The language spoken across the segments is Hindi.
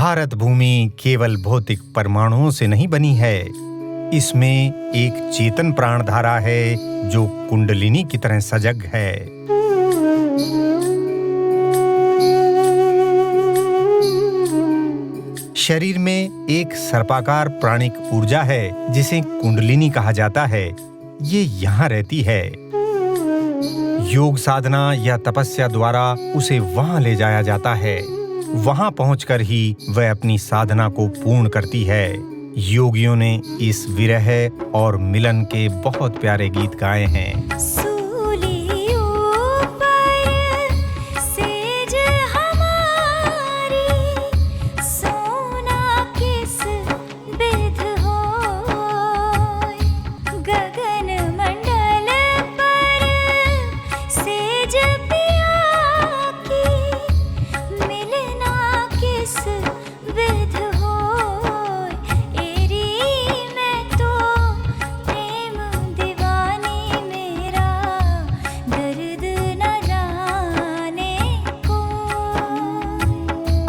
भारत भूमि केवल भौतिक परमाणुओं से नहीं बनी है। इसमें एक चेतन प्राणधारा है जो कुंडलिनी की तरह सजग है। शरीर में एक सर्पाकार प्राणिक ऊर्जा है जिसे कुंडलिनी कहा जाता है। ये यहाँ रहती है। योग साधना या तपस्या द्वारा उसे वहां ले जाया जाता है। वहां पहुंचकर ही वह अपनी साधना को पूर्ण करती है। योगियों ने इस विरह और मिलन के बहुत प्यारे गीत गाए हैं।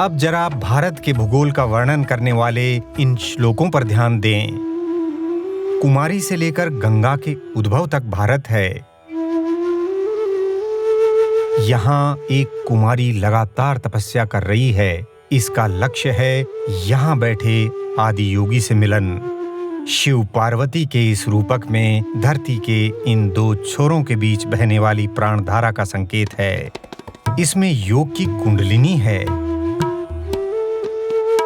अब जरा भारत के भूगोल का वर्णन करने वाले इन श्लोकों पर ध्यान दें। कुमारी से लेकर गंगा के उद्भव तक भारत है। यहाँ एक कुमारी लगातार तपस्या कर रही है। इसका लक्ष्य है यहाँ बैठे आदि योगी से मिलन। शिव पार्वती के इस रूपक में धरती के इन दो छोरों के बीच बहने वाली प्राणधारा का संकेत है। इसमें योग की कुंडलिनी है।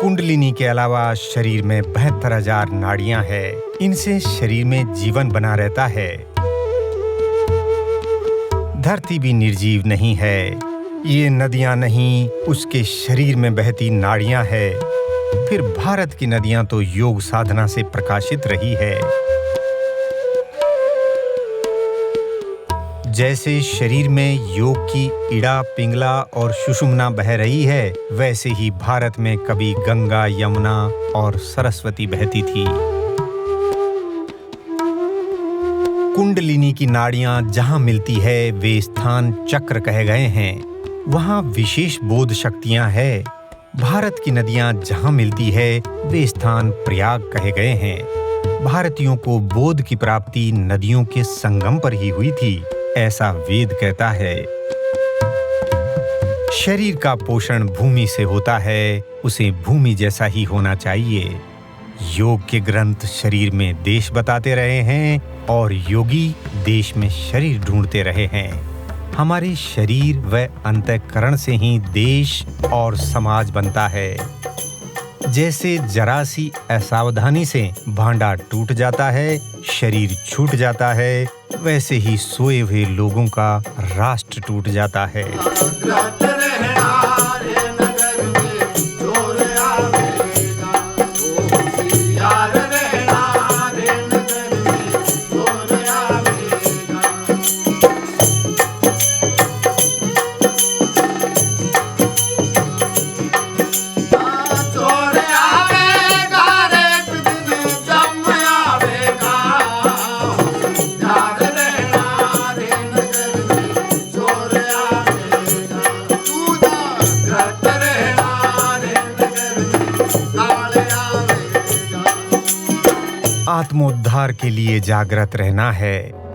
कुंडलिनी के अलावा शरीर में 72,000 नाड़ियां हैं। इनसे शरीर में जीवन बना रहता है। धरती भी निर्जीव नहीं है। ये नदियां नहीं, उसके शरीर में बहती नाड़ियां हैं। फिर भारत की नदियां तो योग साधना से प्रकाशित रही है। जैसे शरीर में योग की इड़ा, पिंगला और सुषुम्ना बह रही है, वैसे ही भारत में कभी गंगा, यमुना और सरस्वती बहती थी। कुंडलिनी की नाड़ियां जहां मिलती है वे स्थान चक्र कहे गए हैं। वहां विशेष बोध शक्तियां हैं। भारत की नदियां जहां मिलती है वे स्थान प्रयाग कहे गए हैं। भारतीयों को बोध की प्राप्ति नदियों के संगम पर ही हुई थी, ऐसा वेद कहता है। शरीर का पोषण भूमि से होता है, उसे भूमि जैसा ही होना चाहिए। योग के ग्रंथ शरीर में देश बताते रहे हैं और योगी देश में शरीर ढूंढते रहे हैं। हमारे शरीर व अंतःकरण से ही देश और समाज बनता है। जैसे जरा सी असावधानी से भांडा टूट जाता है, शरीर छूट जाता है, वैसे ही सोए हुए लोगों का राष्ट्र टूट जाता है। आत्मोद्धार के लिए जागृत रहना है।